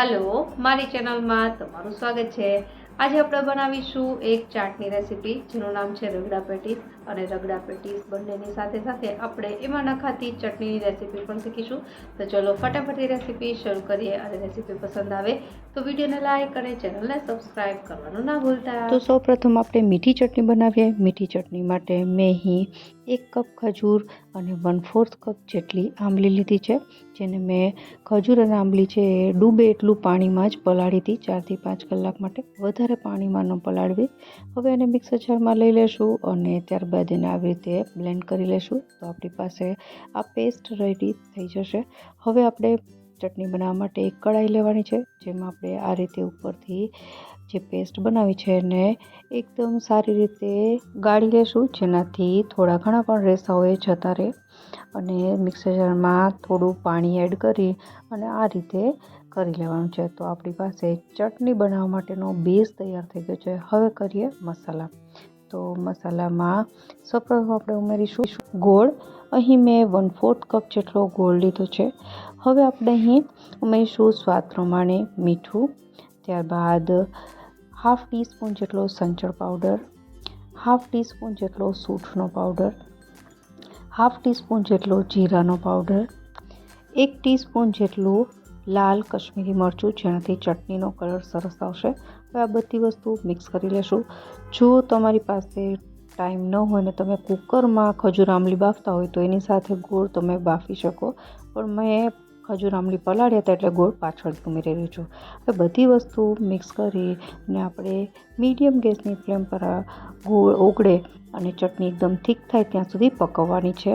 Hello, મારી ચેનલમાં તમારું સ્વાગત છે। આજે આપણે બનાવીશું એક ચાટની રેસીપી જેનું નામ છે રગડા પેટીસ અને રગડા પેટીસ બંનેની સાથે સાથે આપણે એમાં નખાતી ચટણીની રેસીપી પણ શીખીશું। તો ચલો ફટાફટ એ રેસીપી શરૂ કરીએ અને રેસીપી પસંદ આવે તો વિડીયોને લાઈક અને ચેનલને સબસ્ક્રાઈબ કરવાનું ના ભૂલતા। તો સૌપ્રથમ આપણે મીઠી ચટણી બનાવીએ। મીઠી ચટણી માટે મેં અહીં 1 કપ ખજૂર અને 1/4 કપ જેટલી આંબલી લીધી છે, જેને મેં ખજૂર અને આંબલી છે એ ડૂબે એટલું પાણીમાં જ પલાળી હતી 4 થી 5 કલાક માટે, વધારે પાણીમાં ન પલાળવી। હવે એને મિક્સર જારમાં લઈ લેશું અને ત્યારબાદ એને આવી રીતે બ્લેન્ડ કરી લેશું તો આપણી પાસે આ પેસ્ટ રેડી થઈ જશે। હવે આપણે ચટણી બનાવવા માટે એક કઢાઈ લેવાની છે, જેમાં આપણે આ રીતે ઉપરથી જે પેસ્ટ બનાવી છે એને એકદમ સારી રીતે ગાળી લેશું, જેનાથી થોડા ઘણા પણ રેસા હોય જતા રહે। અને મિક્સર જારમાં થોડું પાણી એડ કરી અને આ રીતે કરી લેવાનું છે। તો આપણી પાસે ચટણી બનાવવા માટેનો બેઝ તૈયાર થઈ ગયો છે। હવે કરીએ મસાલા। તો મસાલામાં સૌપ્રથમ આપણે ઉમેરીશું ગોળ। અહીં મેં 1/4 કપ જેટલો ગોળ લીધો છે। હવે આપણે અહીં ઉમેરીશું સ્વાદ પ્રમાણે મીઠું, ત્યારબાદ 1/2 ટીસ્પૂન જેટલો સંચળ પાવડર, 1/2 ટીસ્પૂન જેટલો સૂંઠનો પાવડર, 1/2 ટીસ્પૂન જેટલો જીરાનો પાવડર, 1 ટીસ્પૂન જેટલું લાલ કશ્મીરી મરચું, જેનાથી ચટણીનો કલર સરસ આવશે। હવે આ બધી વસ્તુ મિક્સ કરી લેશું। જો તમારી પાસે ટાઈમ ન હોય ને તમે કુકરમાં ખજૂર આંબલી બાફતા હોય તો એની સાથે ગોળ તમે બાફી શકો, પણ મેં ખજૂર આંબલી પલાળ્યા હતા એટલે ગોળ પાછળથી ઉમેરી રહ્યું છું। હવે બધી વસ્તુ મિક્સ કરી અને આપણે મીડિયમ ગેસની ફ્લેમ પર ગોળ ઓગળે અને ચટણી એકદમ થીક થાય ત્યાં સુધી પકવવાની છે।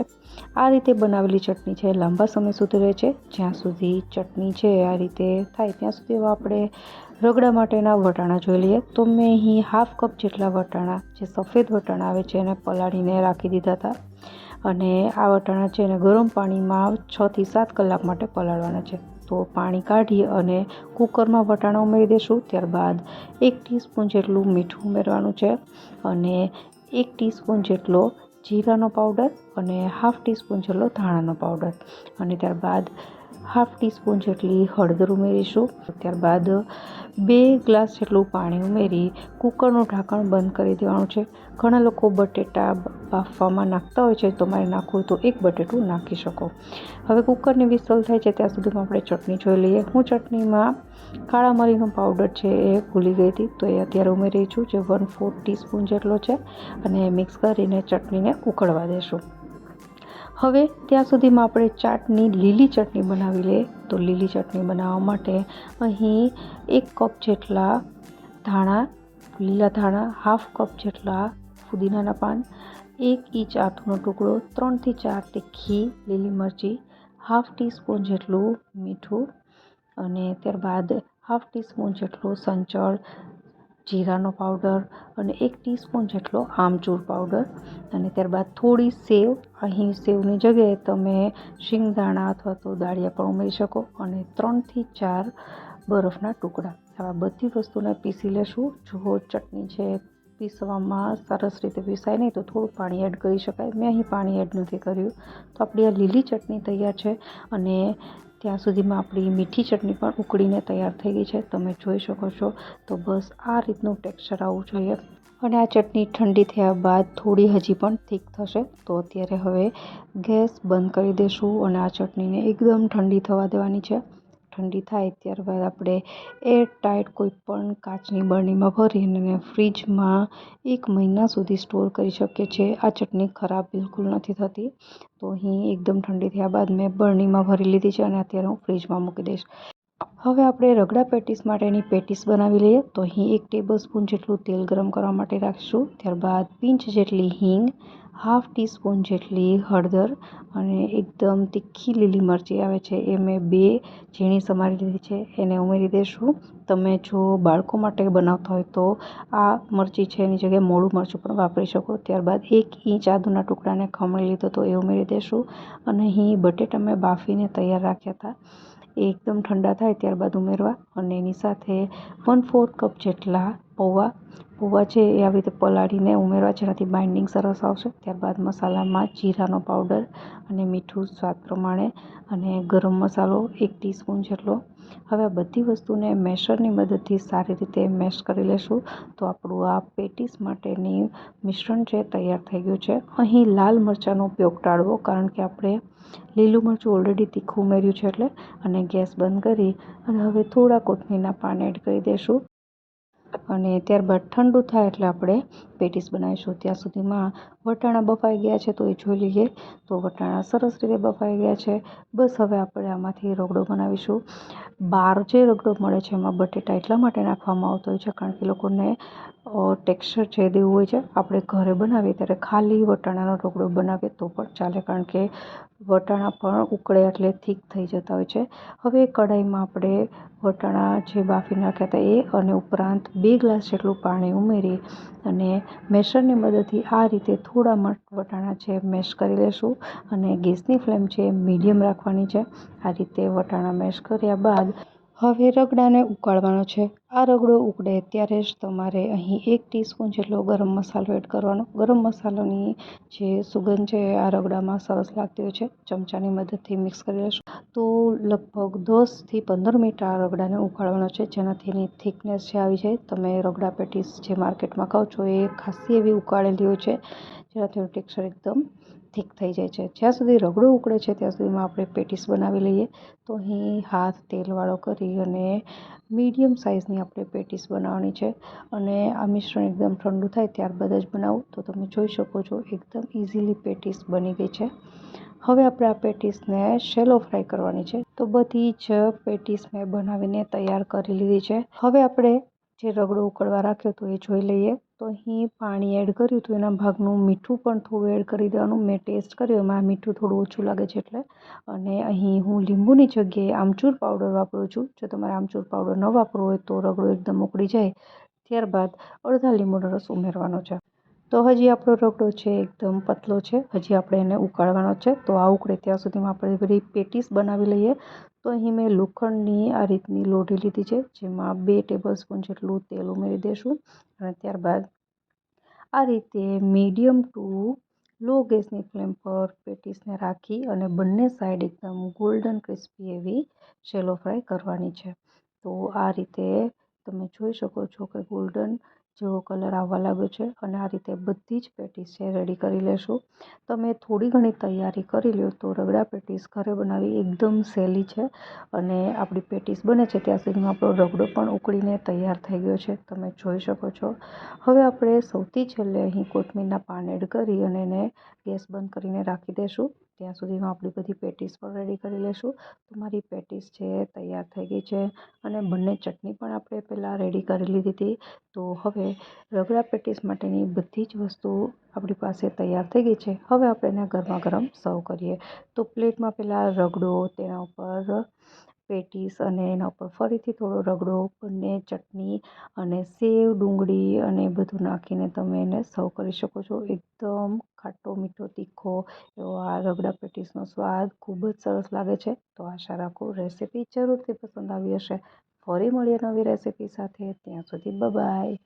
આ રીતે બનાવેલી ચટણી છે લાંબા સમય સુધી રહે છે। જ્યાં સુધી ચટણી છે આ રીતે થાય ત્યાં સુધી આપણે રગડા માટેના વટાણા જોઈ લઈએ। તો મેં અહીં 1/2 કપ જેટલા વટાણા, જે સફેદ વટાણા આવે છે, એને પલાળીને રાખી દીધા હતા અને આ વટાણા છે એને ગરમ પાણીમાં 6 થી 7 કલાક માટે પલાળવાના છે। તો પાણી કાઢી અને કુકરમાં વટાણા ઉમેરી દઈશું। ત્યારબાદ 1 ટીસ્પૂન જેટલું મીઠું ઉમેરવાનું છે અને 1 ટીસ્પૂન જેટલો જીરાનો પાવડર અને 1/2 ટીસ્પૂન જેટલો ધાણાનો પાવડર અને ત્યારબાદ 1/2 ટીસ્પૂન જેટલી હળદર ઉમેરીશું। ત્યારબાદ 2 ગ્લાસ જેટલું પાણી ઉમેરી કુકરનું ઢાંકણ બંધ કરી દેવાનું છે। ઘણા લોકો બટેટા બાફવામાં નાખતા હોય છે, તો મારે નાખવું હોય તો 1 બટેટું નાખી શકો। હવે કુકરની વિસલ થાય છે ત્યાં સુધીમાં આપણે ચટણી જોઈ લઈએ। હું ચટણીમાં કાળા મરીનો પાવડર છે એ ભૂલી ગઈ હતી, તો એ અત્યારે ઉમેરી છું, જે 1/4 ટીસ્પૂન જેટલો છે અને મિક્સ કરીને ચટણીને ઉકળવા દેશું। હવે ત્યાં સુધીમાં આપણે ચાટની લીલી ચટણી બનાવી લઈએ। તો લીલી ચટણી બનાવવા માટે અહીં 1 કપ જેટલા ધાણા, લીલા ધાણા, 1/2 કપ જેટલા ફુદીનાના પાન, 1 ઇંચ આદુનો ટુકડો, 3 થી 4 તીખી લીલી મરચી, 1/2 ટીસ્પૂન જેટલું મીઠું અને ત્યારબાદ 1/2 ટીસ્પૂન જેટલો સંચળ જીરાનો પાવડર અને 1 ટીસ્પૂન જેટલો આમચૂર પાવડર અને ત્યારબાદ થોડી સેવ। અહીં સેવની જગ્યાએ તમે શિંગદાણા અથવા તો દાળિયા પણ ઉમેરી શકો અને 3 થી 4 બરફના ટુકડા। આ બધી વસ્તુને પીસી લેશું। જો ચટણી છે પીસવામાં સરસ રીતે પીસાય નહીં તો થોડું પાણી એડ કરી શકાય, મેં અહીં પાણી એડ નથી કર્યું। તો આપણી આ લીલી ચટણી તૈયાર છે અને ત્યાં સુધીમાં આપણી મીઠી ચટણી પણ ઉકળીને તૈયાર થઈ ગઈ છે, તમે જોઈ શકો છો। તો બસ આ રીતનું ટેક્સચર આવવું જોઈએ અને આ ચટણી ઠંડી થયા બાદ થોડી હજી પણ થીક થશે। તો અત્યારે હવે ગેસ બંધ કરી દઈશું અને આ ચટણીને એકદમ ઠંડી થવા દેવાની છે। ઠંડી થાય ત્યારબાદ આપણે એર ટાઈટ કોઈ પણ કાચની બરણીમાં ભરીને અને ફ્રીજમાં 1 મહિના સુધી સ્ટોર કરી શકીએ છીએ। આ ચટણી ખરાબ બિલકુલ નથી થતી। તો અહીં એકદમ ઠંડી થયા બાદ મેં બરણીમાં ભરી લીધી છે અને અત્યારે હું ફ્રીજમાં મૂકી દઈશ। હવે આપણે રગડા પેટીસ માટેની પેટીસ બનાવી લઈએ। તો અહીં 1 ટેબલસ્પૂન જેટલું તેલ ગરમ કરવા માટે રાખીશું। ત્યારબાદ પિંચ જેટલી હિંગ, 1/2 ટીસ્પૂન જેટલી હળદર અને એકદમ તીખી લીલી મરચી આવે છે એ મેં 2 ઝીણી સમારી લીધી છે, એને ઉમેરી દઈશું। તમે જો બાળકો માટે બનાવતા હોય તો આ મરચી છે એની જગ્યાએ મોળું મરચું પણ વાપરી શકો। ત્યારબાદ 1 ઇંચ આદુના ટુકડાને ખમણી લીધો તો એ ઉમેરી દઈશું અને અહીં બટેટા મેં બાફીને તૈયાર રાખ્યા હતા, એ એકદમ ઠંડા થાય ત્યારબાદ ઉમેરવા અને એની સાથે 1/4 કપ જેટલા પૌવા છે એ આવી રીતે પલાળીને ઉમેરવા, જેનાથી બાઇન્ડિંગ સરસ આવશે. ત્યારબાદ મસાલામાં જીરાનો પાવડર અને મીઠું સ્વાદ પ્રમાણે અને ગરમ મસાલો 1 ટીસ્પૂન જેટલો. હવે આ બધી વસ્તુને મેશરની મદદથી સારી રીતે મેશ કરી લેશું. તો આપણું આ પેટીસ માટેની મિશ્રણ છે તૈયાર થઈ ગયું છે. અહીં લાલ મરચાંનો ઉપયોગ ટાળવો, કારણ કે આપણે લીલું મરચું ઓલરેડી તીખું ઉમેર્યું છે એટલે. અને ગેસ બંધ કરી અને હવે થોડા કોથમીરના પાન એડ કરી દઈશું. અને ત્યારબાદ ઠંડુ થાય એટલે આપણે પેટીસ બનાવીશું. ત્યાં સુધીમાં વટાણા બફાઈ ગયા છે તો એ જોઈ લઈએ. તો વટાણા સરસ રીતે બફાઈ ગયા છે. બસ હવે આપણે આમાંથી રગડો બનાવીશું. બહાર જે રગડો મળે છે એમાં બટેટા એટલા માટે નાખવામાં આવતો હોય છે કારણ કે લોકોને ટેક્સચર છે દેવું હોય છે. આપણે ઘરે બનાવીએ ત્યારે ખાલી વટાણાનો રગડો બનાવીએ તો પણ ચાલે, કારણ કે વટાણા પણ ઉકળે એટલે થીક થઈ જતા હોય છે. હવે કઢાઈમાં આપણે વટાણા જે બાફી નાખ્યા હતા એ અને ઉપરાંત 2 ગ્લાસ જેટલું પાણી ઉમેરી અને મેશરની મદદથી આ રીતે થોડા વટાણા છે મેશ કરી લેશું. અને ગેસની ફ્લેમ છે મીડિયમ રાખવાની છે. આ રીતે વટાણા મેશ કર્યા બાદ હવે રગડાને ઉકાળવાનો છે. આ રગડો ઉકળે ત્યારે જ તમારે અહીં 1 ટીસ્પૂન જેટલો ગરમ મસાલો એડ કરવાનો. ગરમ મસાલાની જે સુગંધ છે આ રગડામાં સરસ લાગતી હોય છે. ચમચાની મદદથી મિક્સ કરી લેશું. તો લગભગ 10થી 15 મિનિટ આ રગડાને ઉકાળવાનો છે, જેનાથી એની થિકનેસ જે આવી જાય. તમે રગડા પેટીસ જે માર્કેટમાં ખાઓ છો એ ખાસી એવી ઉકાળેલી હોય છે, જેનાથી એનું ટેક્સચર એકદમ થીક થઈ જાય છે. જ્યાં સુધી રગડો ઉકળે છે ત્યાં સુધીમાં આપણે પેટીસ બનાવી લઈએ. તો અહીં હાથ તેલવાળો કરી અને મીડિયમ સાઇઝની આપણે પેટીસ બનાવવાની છે. અને આ મિશ્રણ એકદમ ઠંડુ થાય ત્યારબાદ જ બનાવું. તો તમે જોઈ શકો છો એકદમ ઇઝીલી પેટીસ બની ગઈ છે. હવે આપણે આ પેટીસને શેલો ફ્રાય કરવાની છે. તો બધી જ પેટીસ મેં બનાવીને તૈયાર કરી લીધી છે. હવે આપણે જે રગડો ઉકળવા રાખ્યો તો એ જોઈ લઈએ. તો અહીં પાણી એડ કર્યું તો એના ભાગનું મીઠું પણ થોડું એડ કરી દેવાનું. મેં ટેસ્ટ કર્યું, એમાં મીઠું થોડું ઓછું લાગે છે એટલે. અને અહીં હું લીંબુની જગ્યાએ આમચૂર પાવડર વાપરું છું. જો તમારે આમચૂર પાવડર ન વાપરવો હોય તો રગડો એકદમ ઉકળી જાય ત્યારબાદ અડધા લીંબુનો રસ ઉમેરવાનો છે. તો હજી આપણો રગડો છે એકદમ પતલો છે, હજી આપણે એને ઉકાળવાનો છે. તો આ ઉકળે ત્યાં સુધીમાં આપણે બધી પેટીસ બનાવી લઈએ. તો અહીં મેં લોખંડની આ રીતની લોઢી લીધી છે, જેમાં 2 ટેબલસ્પૂન જેટલું તેલ ઉમેરી દઈશું. અને ત્યારબાદ આ રીતે મીડિયમ ટુ લો ગેસની ફ્લેમ પર પેટીસને રાખી અને બંને સાઈડ એકદમ ગોલ્ડન ક્રિસ્પી એવી શેલો ફ્રાય કરવાની છે. તો આ રીતે તમે જોઈ શકો છો કે ગોલ્ડન જેવો કલર આવવા લાગ્યો છે. અને આ રીતે બધી જ પેટીસ છે રેડી કરી લેશું. તમે થોડી ઘણી તૈયારી કરી લો તો રગડા પેટીસ ઘરે બનાવી એકદમ સહેલી છે. અને આપણી પેટીસ બને છે ત્યાં સુધીમાં આપણો રગડો પણ ઉકળીને તૈયાર થઈ ગયો છે, તમે જોઈ શકો છો. હવે આપણે સૌથી છેલ્લે અહીં કોથમીરના પાન એડ કરી અને એને ગેસ બંધ કરીને રાખી દઈશું. ત્યાં સુધીમાં આપણી બધી પેટીસ પણ રેડી કરી લેશું. તો મારી પેટીસ છે તૈયાર થઈ ગઈ છે. અને બંને ચટણી પણ આપણે પહેલાં રેડી કરી લીધી હતી. તો હવે રગડા પેટીસ માટેની બધી જ વસ્તુ આપણી પાસે તૈયાર થઈ ગઈ છે. હવે આપણે એને ગરમા ગરમ સર્વ કરીએ. તો પ્લેટમાં પહેલાં રગડો, તેના ઉપર પેટીસ અને એના ઉપર ફરીથી થોડો રગડો, બંને ચટણી અને સેવ, ડુંગળી અને બધું નાખીને તમે એને સર્વ કરી શકો છો. એકદમ ખાટો, મીઠો, તીખો એવો આ રગડા પેટીસનો સ્વાદ ખૂબ જ સરસ લાગે છે. તો આશા રાખું રેસીપી જરૂરથી પસંદ આવી હશે. ફરી મળીએ નવી રેસીપી સાથે. ત્યાં સુધી બાય.